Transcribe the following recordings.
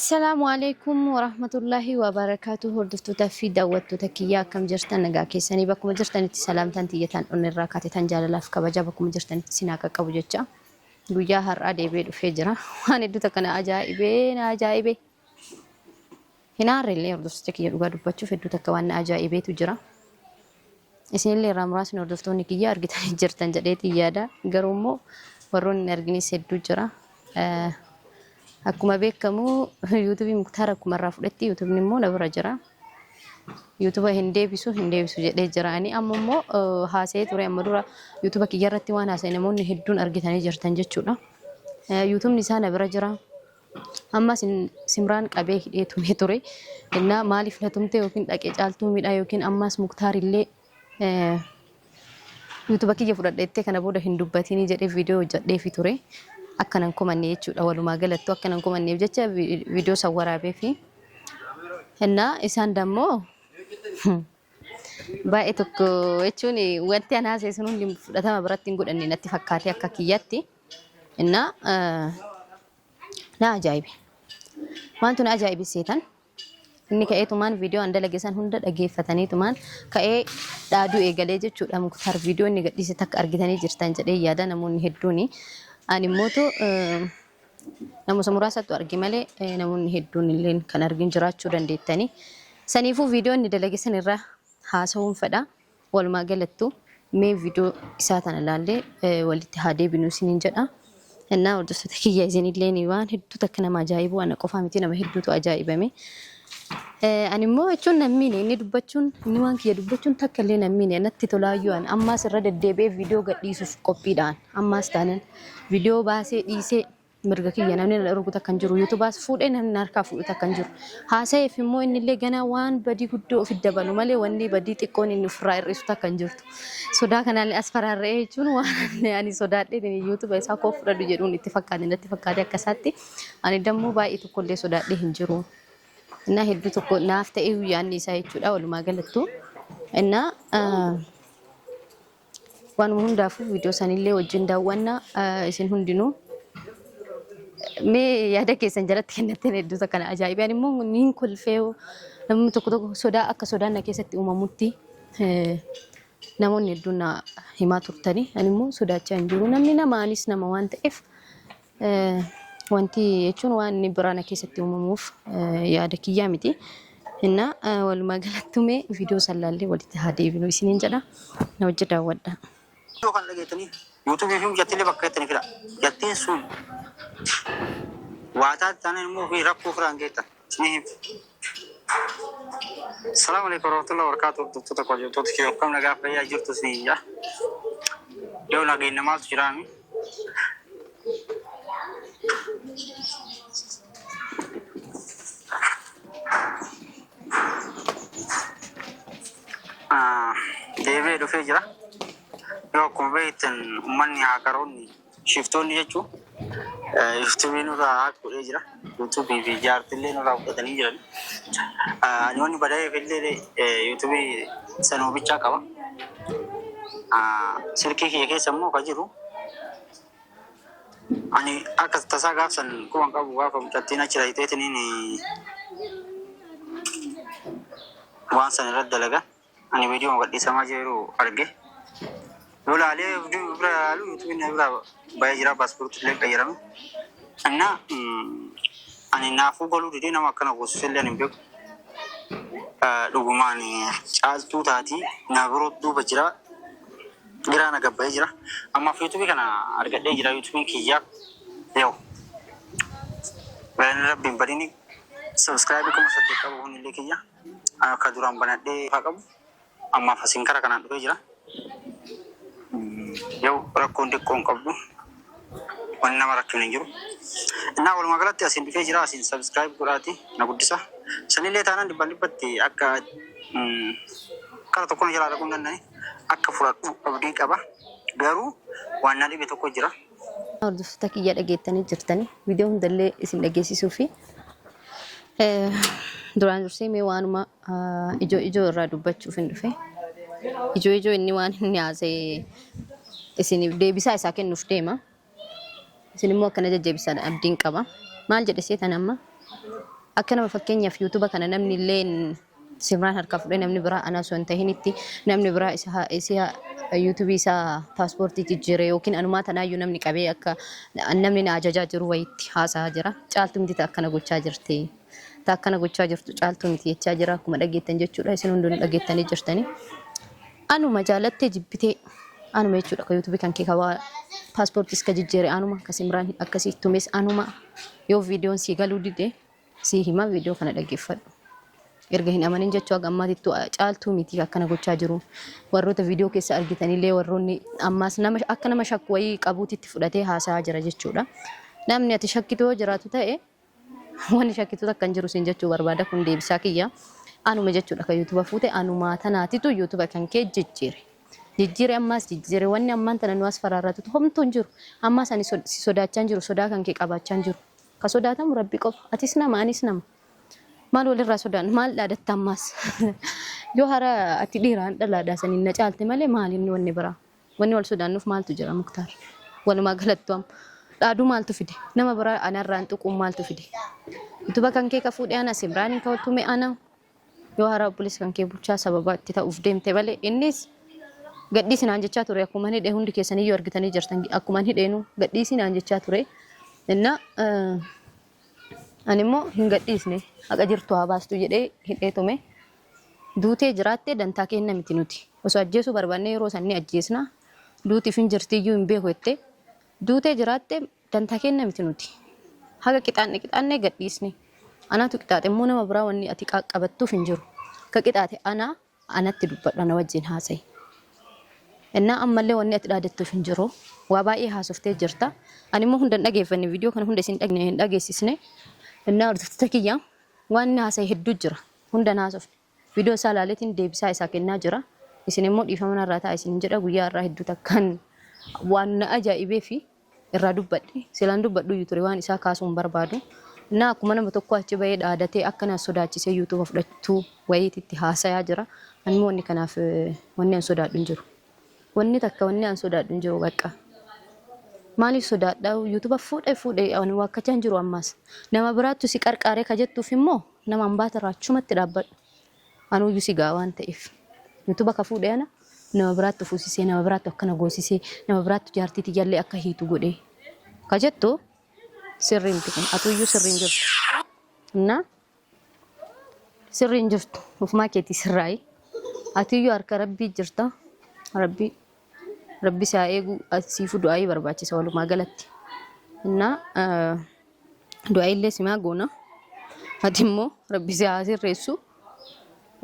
السلام عليكم ورحمة الله وبركاته. هردفتو تفي دوتو تكيا كم جرتن نجاكي سني بكم جرتن سلام تنتيجتان أن الركعة تنجال لاف كبجا بكم جرتن سناك كوجتشا ويا هر أدي بيد فجرة وأنا دو تكنا أجايبي هنا ريلي هردفتو تكيا دوغا دبتشو فدو تكوان أجايبي تجرا إسني اللي رامراس هردفتو نكيا أرجتني جرتن جديت يادا قرومو ورون نرجني سدو جرا Akkuma beekamu YouTube muktaara akkuma irraa fudhatti YouTube immoo na bira jira. YouTube hin deebisu jedhee jira. Ani amma immoo haasa'ee ture amma dura YouTube kiyya irratti waan haasa'e namoonni hedduun argitanii jirtan jechuudha. YouTube isaa na bira jira. Amma simraan qabee hidhee tumee ture. Innaa maaliif na tumte yookiin dhaqee caaltuu midhaa yookiin ammas muktaarillee YouTube kiyya fudhadheettee kana booda hin dubbatinii jedhee viidiyoo hojjedheefi ture. Akkanan komanne jechuudha walumaa galattu akkanan komanneef jecha viidiyoo san waraabee fi innaa isaan dammoo baay'ee tokko jechuun wanti ana haasa'e sun hundi fudhatama biratti hin godhanne natti fakkaatee akka kiyyatti innaa na ajaa'ibe wantu na ajaa'ibe seetan inni ka'eetumaan viidiyoo an dalageessan hunda dhageeffataniitumaan ka'ee dhaaduu eegalee jechuudha muktaar viidiyoo inni gadhiise takka argitanii jirtan jedhee yaada namoonni hedduuni. Ani mootu namoota muraasatu argi malee namoonni hedduun illee kan argin jiraachuu dandeettani. Saniifuu viidiyoo inni dalageessan irraa haasa'uun fedha. Walumaa galattu mee viidiyoo isaa tana ilaallee walitti haa deebinu isiniin jedha. Innaa hordoftoota kiyya isinillee waan hedduu takka nama ajaa'ibu waan qofaa miti nama hedduutu ajaa'ibame. Ani immoo jechuun namni inni dubbachuun inni waan kiyya dubbachuun takka illee namni natti tolaayyuu an ammaas irra deddeebi'ee viidiyoo gadhiisuuf qophiidhaan ammaas taanan viidiyoo baasee dhiisee mirga kiyya namni na rukuta kan jiru YouTubeas fuudhee namni harkaa fuudhuta kan jiru haasa'eef immoo inni illee ganaa waan badii guddoo ofi dabalu malee wanni badii xiqqoon inni ofirraa hir'isuta kan jirtu sodaa kanaan as faraarra'ee jechuun waan ani sodaadhee YouTube isaa koo fudhadhu jedhuun itti fakkaate natti fakkaate akkasaatti ani dammoo baay'ee tokkollee sodaadhee hin jiru. Innaa hedduu tokko naaf ta'ee yaadni isaa jechuudha walumaa galattu innaa waan hundaafuu viidiyoo sanillee wajjin daawwanna isin hundinuu mee yaada keessan jalatti kennatan hedduu kana ajaa'ibaan immoo niin kolfee namni tokko sodaa akka sodaan na keessatti uumamutti namoonni hedduun na himaa turtanii ani immoo sodaachaa hin jiru namni namaanis nama waan ta'eef wanti jechuun waan inni biraana keessatti uumamuuf yaada kiyyaa miti. Innaa walumaa galattume viidiyoo sallaallee walitti haa deebinu isiniin jedha na wajji daawwadha. Yoo kan dhageettanii YouTube fi jattilee bakka jettanii fida. Jattiin sun waataa taanaan immoo fi rakkoo firaan geettan. Salaamu alaikum warahmatullahi wabarakatuh. Hordoftoota hojjettoota kee akkam nagaa fayyaa jirtu isiniin jedha. Yoo nageenya maaltu jiraami? Deebi'ee dhufee jira. Yoo akkuma beektan uummanni haakaroonni shiftoonni jechuun shiftoonni nurraa haaqudhee jira. YouTube fi jaartillee nurraa fudhatanii jiran. Ani wanni badaayeef illee YouTube sanoobichaa qaba. Silkii kiyya keessa immoo kan jiru. Ani akka tasaa gaafsan kuwan qabu gaafa mucattiin achi raayiteetiniin waan san irratti dalaga. Ani viidiyoo gadhiisamaa jiru arge. Lolaalee bira yaalu YouTube inni bira baay'ee jira paaspoortii illee qayyarame. Innaa ani naafuu galuu didee nama akkana gosuus illee hin beeku. Dhugumaan caaltuu taatii na biroo duuba jira. Giraan agabbaa'ee jira. Ammaaf YouTube kana argadhee jira. YouTube kiyyaa yoo baay'inni rabbiin badini subscribe kuma saddeet qabu hunillee kiyya akka duraan banadhee haa qabu. Ammaaf asiin kara kanaan dhufee jira. Yoo rakkoon xiqqoon qabdu wanni nama rakkin hin jiru. Innaa walumaa galatti asiin dhufee jira. Asiin subscribe godhaati na guddisa. Sanillee taanaan dhibbatti akka kara tokkoon jalaa dhaquu hin danda'ani. Akka fudhadhu abdii qaba. Garuu waan na dhibe tokko jira. Hordoftoota kiyya dhageettanii jirtanii viidiyoo hundallee isin dhageessisuu fi duraan dursee mee waanuma ijoo irraa dubbachuuf hin dhufe. Ijoo inni waan inni haasa'e isiniif deebisaa isaa kennuuf deema. Isin immoo akkana jajjabeessaa abdiin qaba. Maal jedhe seetan amma? akkana fakkeenyaaf YouTube kana namni illee Simraan harka fudhee namni biraa ana osoo hin tahinitti namni biraa isa YouTube isa paaspoortii jijjiire yookiin anumaa tanaayyuu namni qabee akka namni na ajajaa jiru wayitti haasaa jira. Caaltuu miti akkana gochaa jirti. Ta akkana gochaa jirtu caaltuu miti jechaa jira akkuma dhageettan jechuudha. Isin hunduu dhageettanii jirtanii. Anuma jaalattee jibbitee anuma jechuudha ka YouTube kan kee kabaa paaspoortii iska jijjiire anuma ka Simraan akkasii tumes anuma yoo viidiyoon si galuu dide si hima viidiyoo kana dhaggeeffadhu. Erga hin amanin jechuu gammaatittu caaltuu miti akkana gochaa jiru. Warroota viidiyoo keessa argitanillee warroonni ammas nama akka nama shakku wayii qabuutitti fudhatee haasaa jira jechuudha. Namni ati shakkitoo jiraatu ta'e wanni shakkituu takka hin jiru sin jechuu barbaada kun deebisaa kiyya. Anuma jechuudha kan YouTube fuute anuma tanaatitu YouTube kan kee jijjiire. Jijjiire ammas jijjiire wanni ammaan tana nu as faraarratu homtuu hin jiru. Ammas ani sodaachaa hin jiru sodaa kan kee qabaachaa hin jiru. Ka sodaatamu Rabbi qofa. Atis nama anis nama. Maal walirraa sodaan maal dhaadatta ammas yoo hara ati dhiiraan dhalaadhaa saniin na caalte malee maal inni wanni biraa wanni wal sodaannuuf maaltu jira Muktaar walumaa galattu am dhaaduu maaltu fide nama biraa anarraan tuquun maaltu fide YouTube kan kee ka fuudhee ana Simraaniin ka tume ana yoo hara obboleessa kan kee bulchaa sababa itti ta'uuf deemte malee innis gadhiisinaan jechaa ture akkuma hidhee hundi keessanii yoo argitanii jirtan akkuma hidheenu gadhiisinaan jechaa ture inna animmoo hin gadhiisne haqa jirtu haa baastu jedhee hidhee tume duutee jiraattee dantaa kenna miti nuti osoo ajjeesuu barbaannee yeroo sanni ajjeesna duutiif hin jirtiyyuu hin beeku jettee duutee jiraattee dantaa kenna miti nuti haqa qixaanne gadhiisne anaatu qixaaxe immoo nama biraa wanni ati qaqqabattuuf hin jiru ka qixaaxe anatti dubbadhu ana wajjin haasa'i innaa ammallee wanni ati dhaadattuuf hin jiru waa baay'ee haasoftee jirta ani immoo hundan dhageeffanne viidiyoo kana hunda isin hin dhageessisne innaa hordoftoota kiyya waan haasa'e hedduu jira hunda naasofne viidiyoo isaa ilaaleetiin deebisaa isaa kennaa jira isin immoo dhiifama narraa ta'a isin jedha guyyaa irraa hedduu takkaan waan na ajaa'ibee fi irraa dubbadhe silaan dubbadhu ture waan isaa kaasuun barbaadu innaa akkuma nama tokko achi bahee dhaadatee akka na sodaachisee YouTube fudhachuu wayiitti haasayaa jira ani wanni kanaaf wanni an sodaadhu hin jiru wanni takka wanni an sodaadhu hin jiru bakka maaliif sodaadhaa YouTube fuudhee ani wakkachaa hin jiru ammas nama biraattu si qarqaaree ka jettuuf immoo nama ambaata raachumatti dhaabbadhu anuyyuu si gaa waan ta'eef YouTube ka fuudhee ana nama biraattu fuusisee nama biraattu akkana goosisee nama biraattu jaartiitti jallee akka hiitu godhee ka jettu sirriin kun atuyyuu sirriin jirtu na sirriin jirtu ufumaa keetii sirraayi atuyyuu harka Rabbii jirta Rabbi saa eegu asiifu du'aayii barbaachisa walumaa galatti inna du'aayillee simaa goona ati immoo Rabbi saa sirreessu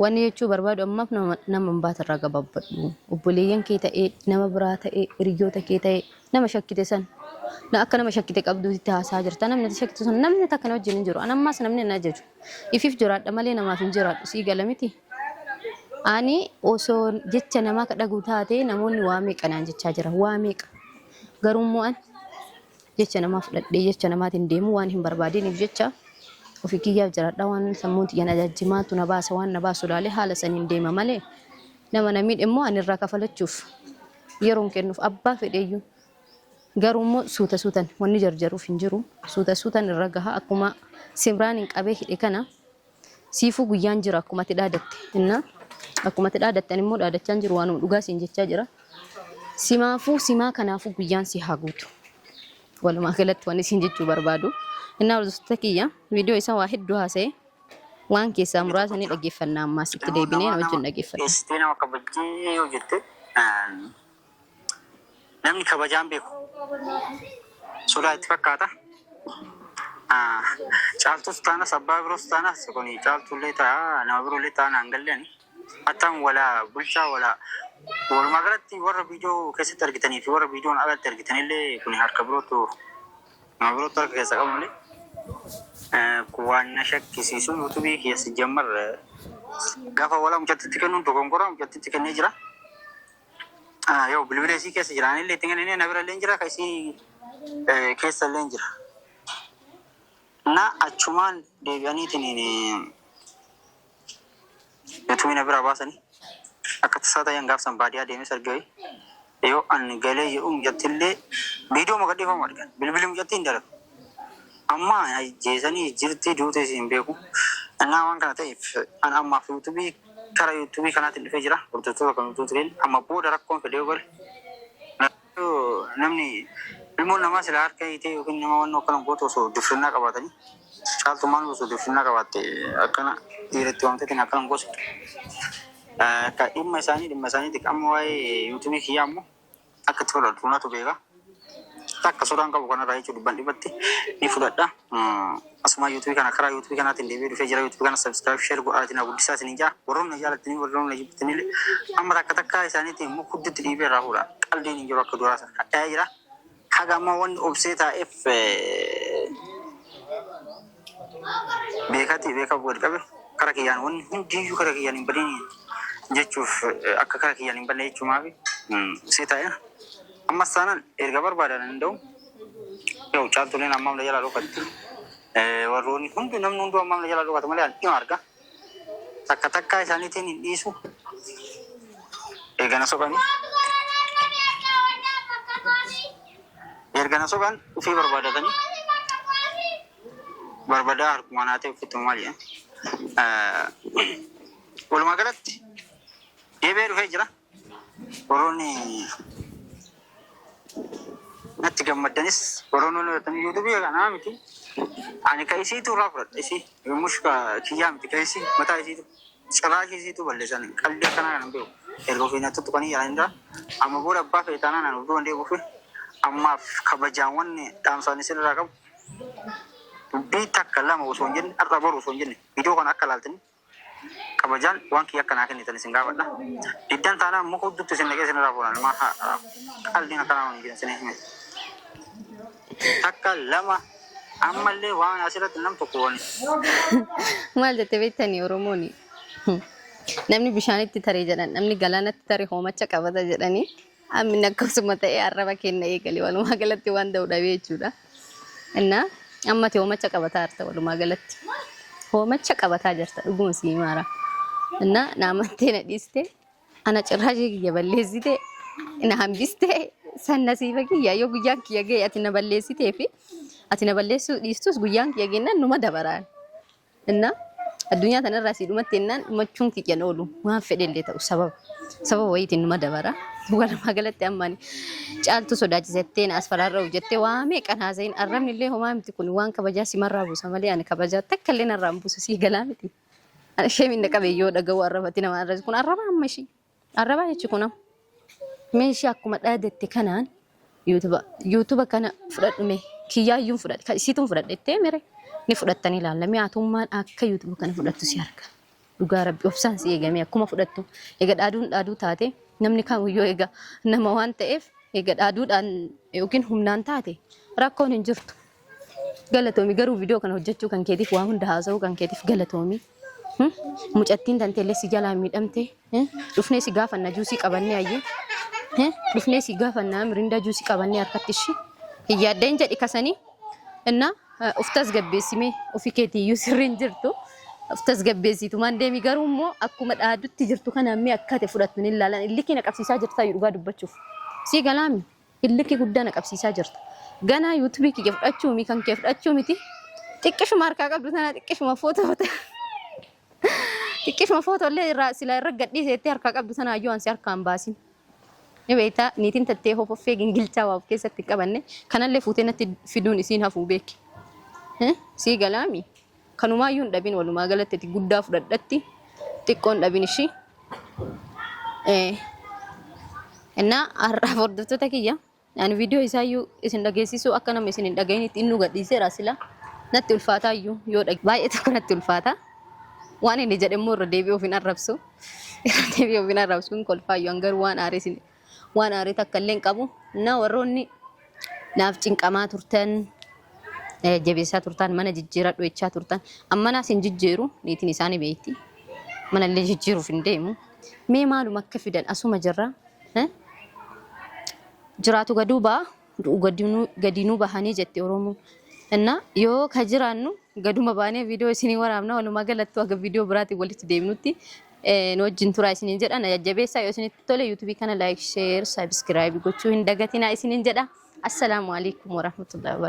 wanni jechuu barbaadu ammaaf nama ambaata irraa gabaabadhu obboleeyyan kee ta'ee nama biraa ta'ee hiriyoota kee ta'ee nama shakkite san na akka nama shakkite qabduutti haasaa jirta namni shakkite sun namni takka na wajjin hin jiru an ammaas namni na ajaju ifiif jiraadha malee namaaf hin jiraadhu sii gala miti ani osoo jecha namaa kadhagu taate namoonni waa meeqa naan jechaa jira waa meeqa garummoo an jecha namaa fudhadhee jecha namaatiin deemu waan hin barbaadiniif jecha ofii kiyyaaf jiraadha waan sammuun xiyyan ajajjimaatu na baasa waan na baasu laalee haala saniin deema malee nama na miidhe immoo ani irraa kafalachuuf yeroon kennuuf abbaa fedheeyyuu garummoo suutan wanni jarjaruuf hin jiru suutan irra gaha akkuma Simraaniin qabee hidhe kana siifuu guyyaan jira akkuma ati dhaadatte inna akkuma ati dhaadattan immoo dhaadachaan jiru waanuma dhugaa siin jechaa jira simaafuu simaa kanaafuu guyyaan si haa guutu walumaa galatti wanni siin jechuu barbaadu innaa hordoftoota kiyya viidiyoo isaa waa hedduu haasa'e waan keessaa muraasa ni dhaggeeffannaa ammaas itti deebinee na wajjin dhaggeeffanna. Keessatti nama kabajjii yoo jette namni kabajaan beeku sodaa itti fakkaata. Caaltus taanas abbaa biroos taanas kun caaltullee ta'a nama biroollee ta'a naan galleen hattaan wala bulchaa wala walumaa galatti warra viidiyoo keessatti argitanii fi warra viidiyoon alatti argitanillee kun harka birootu nama birootu harka keessa qabu malee waan na shakkisiisu yuutuubii keessa jammar gaafa wala mucattitti kennuun dogongoraa mucattitti kennee jira. Yoo bilbilee isii keessa jiraanillee itti kennee na birallee jira ka isii keessallee jira. Na achumaan deebi'aniitiin yuutuubii na bira baasanii akka tasaa ta'an gaafsan baadiyyaa deemes argee yoo an galee jedhu mucattillee viidiyoo maqadheeffamu argan bilbilii mucatti hin dalagu. amma jeesanii jirti duute isin beeku. Innaa waan kana ta'eef an ammaaf yuutuubii kara yuutuubii kanaatiin dhufee jira. Hordoftoota kan yuutuubiin amma booda rakkoon fedhee gole. Namni ilmoon namaa sila harka hiitee yookiin nama wannoo akkana gootu osoo duffinnaa qabaatanii caaltummaan osoo duffinnaa qabaatte akkana dhiiratti waamteetiin akkana gosa. Ka dhimma isaaniiti amma waa'ee yuutuubii kiyyaa ammoo akka itti fudhatu natu beeka. Takka sodaan qabu kanarraa jechuudha dubban dhibatti ni fudhadha. Asuma yuutuubii kana karaa yuutuubii kanaatiin deebi'ee dhufee jira. Yuutuubii kana sabskiraayib sheer godhaatiin guddisaa isin jaa. Warroonni jaalatanii warroonni jibbitanillee amma takka isaaniitiin muka gudditti dhiibee irraa fuudha. Qalbiin hin jiru akka duraa sana hadhaa'ee jira. Haga amma wanni obsee taa'eef beekaa bu'uura qabe kara kiyyaan wanni hundiyyuu kara kiyyaan hin badin jechuuf akka kara kiyyaan hin badne jechuumaaf obsee taa'e. Ammas taanaan erga barbaadan hin ta'u yoo caaltuleen ammaam jalaa dhokatti warroonni hundi namni hunduu ammaam jalaa dhokata malee dhima arga takka isaaniitiin hin dhiisu eegana soqanii ergana soqan dhufee barbaadatanii barbaadaa harkumaan haa ta'e uffittu maali walumaa galatti deebi'ee dhufee jira warroonni natti gammadanis warroonni waliin yuutuubii kanaa miti ani ka isiitu irraa fudhadha isii mushka kiyyaa miti ka isii mataa isiitu cirraa isiitu balleessan qalbii akkanaa kanan beeku erga ofii natti tuqanii yalan irraa amma booda abbaa feetaanaa nan hunduu dandee buufe ammaaf kabajaan wanni dhaamsaan isin irraa qabu dubbii takka lama osoo hin jenne har'a boru osoo hin jenne viidiyoo kana akka laaltanii kabajaan waan kiyya akkanaa kennitan isin gaafadha. Diddan taanaa muka hudduutti isin dhaqee isin irraa fuudhan maa qalbiin akkanaa hin jiran isin hime. Takka lama ammallee waan asirratti nam tokko wani. Maal jettee beektanii Oromooni? Namni bishaanitti taree jedhan namni galaanatti taree hoomacha qabata jedhanii ammin akkasuma ta'ee arraba kenna eegale walumaa galatti waan ta'u dhabee jechuudha. Innaa ammati hoomacha qabataa jirta walumaa galatti. Hoomacha qabataa jirta dhuguma sii maara. Innaa naamantee na dhiiste ana cirraashee kiyya balleessite na hambiste sanna siifa kiyya yoo guyyaan kiyya ga'e ati na balleessitee fi ati na balleessuu dhiistus guyyaan kiyya gennaan numa dabaraan. Innaa addunyaa kanarraa sii dhumatti ennaan dhumachuun kiyyan oolu waan fedhellee ta'u sababa wayiitiin numa dabara. Walumaa galatti ammaani caaltu sodaachisettee na asfaraarra hojjettee waa meeqan haasa'iin arrabni illee homaa miti kun waan kabajaa simarraa buusa malee ani kabajaa takka illee narraa hin buusu sii galaa miti. Ishee minna qabeeyyoo dhaga'uu arrabatti nama arrabsi kun arraba amma ishii arrabaa jechi kun meeshii akkuma dhaadatte kanaan yuutuba kana fudhadhume kiyyaayyuun fudhadhe isiituun fudhadhettee mere ni fudhattanii ilaalame haatummaan akka yuutuba kana fudhattu si arga. Dhugaa rabbi obsaan si eegame akkuma fudhattu egaa dhaaduu taate namni kamiyyuu egaa nama waan ta'eef egaa dhaaduudhaan yookiin humnaan taate rakkoon hin jirtu. Galatoomi garuu viidiyoo kana hojjechuu kan keetiif waa hunda haasa'uu kan keetiif galatoomi. Mucattiin tanteellee si jalaa miidhamte dhufnee si gaafanna juusii qabannee ayyee dhufnee si gaafanna mirindaa juusii qabannee harkatti ishii hin yaaddeen jedhi kasanii innaa of tasgabbeessimee ofii keetiiyyuu sirriin jirtu. Of tasgabbeessitumaan deemi garuu immoo akkuma dhaadutti jirtu kanaan mee akka ta'e fudhattu ni ilaalan illikii na qabsiisaa jirta dhugaa dubbachuuf sii galaami illikii guddaa na qabsiisaa jirta ganaa yuutuubii kiyya fudhachuu mi kan kee fudhachuu miti xiqqishuma harkaa qabdu sana xiqqishuma footoo illee irraa sila irra gadhiiseettee harkaa qabdu sana ayyuu ansi harkaan baasin ni beektaa niitiin tattee hofoffee gingilchaa waa of keessatti qabanne kanallee fuutee natti fiduun isiin hafuu beeki sii galaami. Kanumaayyuu hin dhabin walumaa galatti guddaa fudhadhatti xiqqoon dhabin ishii. Innaa har'aaf hordoftoota kiyya ani viidiyoo isaayyuu isin dhageessisuu akka nama isin hin dhaga'initti inni gadhiiseera sila natti ulfaataayyuu yoo baay'ee tokko natti ulfaata. Waan inni jedhamu irra deebi'ee ofiin arrabsu hin kolfaayyuu hangaruu waan aarii takka illee hin qabu. Innaa warroonni naaf cinqamaa turtan. Jabeessaa turtan mana jijjiiradhu jechaa turtan amma naas hin jijjiiru niitiin isaanii beekti mana illee jijjiiruuf hin deemu mee maaluma akka fidan asuma jirra jiraatu gadiinuu bahanii jette Oromoo innaa yoo ka jiraannu gaduma baanee viidiyoo isinii waraabna walumaa galatti aga viidiyoo biraatiin walitti deemnutti nu wajjin turaa isiniin jedha na jajjabeessaa yoo isinitti tole yuutuubii kana laayik sheer saabskiraayib gochuu hin dagatinaa isiniin jedha. Assalaamu alaikum warahmatullahi wabarakatuh.